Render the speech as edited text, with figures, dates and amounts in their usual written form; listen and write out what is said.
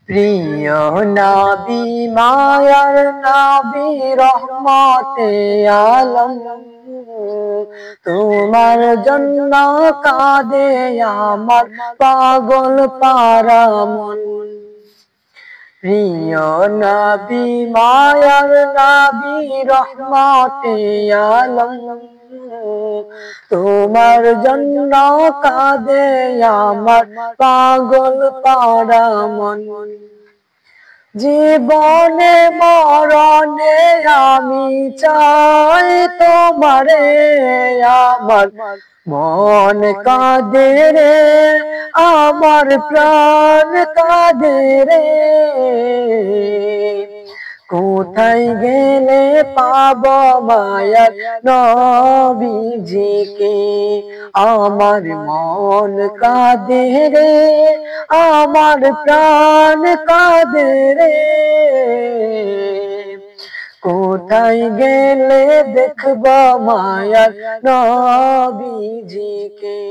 প্রিয় নবী মায়ার নবী রহমতে আলম তোমার জন্য কাঁদে আমার পাগল পারা মন। প্রিয় নবী মায়ার নবী রহমতে আলম তোমার জন্য কাঁদে আমার পাগল পারা মন। জীবনে মরণে আমি চাই তোমারে, আমার মন কাঁদে রে, আমার প্রাণ কাঁদে রে। কোথায় গেলে পাব মায়ার নবীজিকে, আমার মন কাঁদে রে, আমার প্রাণ কাঁদে রে। কোথায় গেলে দেখব মায়ার নবীজিকে।